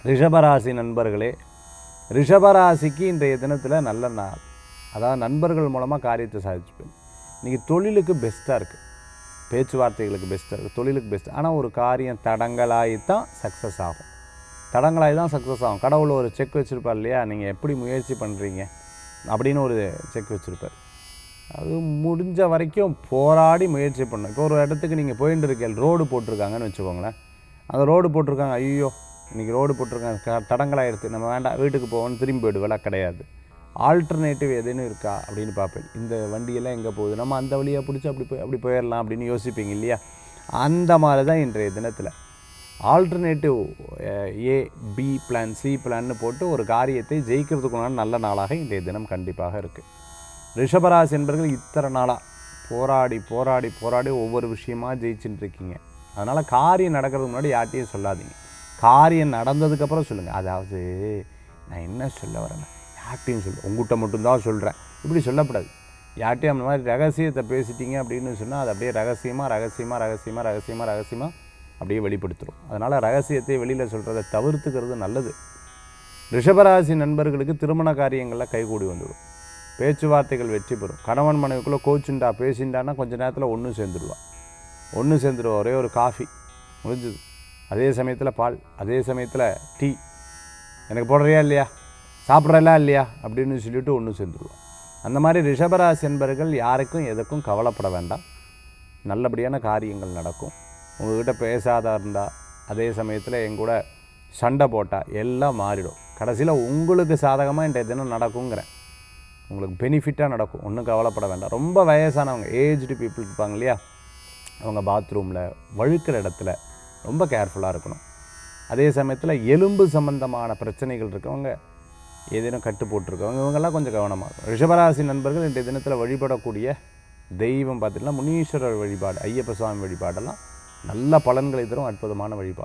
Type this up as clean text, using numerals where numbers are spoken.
ரிஷபராசி நண்பர்களே, ரிஷபராசிக்கு இன்றைய தினத்தில் நல்ல நாள். அதாவது நண்பர்கள் மூலமாக காரியத்தை சாதிச்சுப்பேன். இன்றைக்கி தொழிலுக்கு பெஸ்ட்டாக இருக்குது, பேச்சுவார்த்தைகளுக்கு பெஸ்ட்டாக இருக்குது, தொழிலுக்கு பெஸ்ட். ஆனால் ஒரு காரியம் தடங்களாகி தான் சக்ஸஸ் ஆகும். கடவுள் ஒரு செக் வச்சுருப்பார் இல்லையா, நீங்கள் எப்படி முயற்சி பண்ணுறீங்க அப்படின்னு ஒரு செக் வச்சுருப்பார். அது முடிஞ்ச வரைக்கும் போராடி முயற்சி பண்ணணும். இப்போ ஒரு இடத்துக்கு நீங்கள் போயிட்டு இருக்கீங்க, ரோடு போட்டிருக்காங்கன்னு வச்சுக்கோங்களேன். அந்த ரோடு போட்டிருக்காங்க, ஐயோ இன்றைக்கி ரோடு போட்டிருக்காங்க, தடங்களாகிடுது, நம்ம வேண்டாம் வீட்டுக்கு போவோன்னு திரும்பி போய்டுவேல, கிடையாது. ஆல்டர்னேட்டிவ் எதுன்னு இருக்கா அப்படின்னு பார்ப்பேன். இந்த வண்டியெல்லாம் எங்கே போகுது, நம்ம அந்த வழியாக பிடிச்சி அப்படி போயிடலாம் அப்படின்னு யோசிப்பீங்க இல்லையா. அந்த மாதிரி தான் இன்றைய தினத்தில் ஆல்டர்னேட்டிவ் ஏ பி பிளான் சி பிளான்னு போட்டு ஒரு காரியத்தை ஜெயிக்கிறதுக்குண்டான நல்ல நாளாக இன்றைய தினம் கண்டிப்பாக இருக்குது. ரிஷபராசி என்பர்கள் இத்தனை நாளாக போராடி ஒவ்வொரு விஷயமாக ஜெயிச்சுட்டு இருக்கீங்க. அதனால் காரியம் நடக்கிறதுக்கு முன்னாடி யார்ட்டையும் சொல்லாதீங்க. காரியம் நடந்ததுக்கப்புறம் சொல்லுங்கள். அதாவது நான் என்ன சொல்ல வரேன்னா, யார்ட்டையும் உங்கள்கிட்ட மட்டும்தான் சொல்கிறேன் இப்படி சொல்லக்கூடாது. யார்ட்டையும் அந்த மாதிரி ரகசியத்தை பேசிட்டீங்க அப்படின்னு சொன்னால் அது அப்படியே ரகசியமாக அப்படியே வெளிப்படுத்துகிறோம். அதனால் ரகசியத்தை வெளியில் சொல்கிறத தவிர்த்துக்கிறது நல்லது. ரிஷபராசி நண்பர்களுக்கு திருமண காரியங்களில் கைகூடி வந்துடும். பேச்சுவார்த்தைகள் வெற்றி பெறும். கணவன் மனைவிக்குள்ளே கோச்சுண்டா பேசிண்டான்னா கொஞ்சம் நேரத்தில் ஒன்று சேர்ந்துடுவா. ஒரே ஒரு காஃபி முடிஞ்சுது. அதே சமயத்தில் பால், அதே சமயத்தில் டீ, எனக்கு போடுறியா இல்லையா, சாப்பிட்றலாம் இல்லையா அப்படின்னு சொல்லிவிட்டு ஒன்று சேர்ந்துடுவா. அந்த மாதிரி ரிஷபராசி என்பர்கள் யாருக்கும் எதுக்கும் கவலைப்பட வேண்டாம். நல்லபடியான காரியங்கள் நடக்கும். உங்கள்கிட்ட பேசாத இருந்தால், அதே சமயத்தில் எங்கூட சண்டை போட்டால் எல்லாம் மாறிடும். கடைசியில் உங்களுக்கு சாதகமாக இன்றைய தினம் நடக்குங்கிறேன். உங்களுக்கு பெனிஃபிட்டாக நடக்கும். ஒன்றும் கவலைப்பட வேண்டாம். ரொம்ப வயசானவங்க, ஏஜ்டு பீப்புள் இருப்பாங்க இல்லையா, அவங்க பாத்ரூமில் வழுக்கிற இடத்துல ரொம்ப கேர்ஃபுல்லாக இருக்கணும். அதே சமயத்தில் எலும்பு சம்பந்தமான பிரச்சனைகள் இருக்கவங்க, ஏதேனும் கட்டு போட்டிருக்கவங்க, இவங்கெல்லாம் கொஞ்சம் கவனமாக இருக்கும். ரிஷபராசி நண்பர்கள் இன்றைய தினத்தில் வழிபடக்கூடிய தெய்வம் பார்த்திங்கன்னா முனீஸ்வரர் வழிபாடு, ஐயப்ப சுவாமி வழிபாடெல்லாம் நல்ல பலன்களை தரும் அற்புதமான வழிபாடு.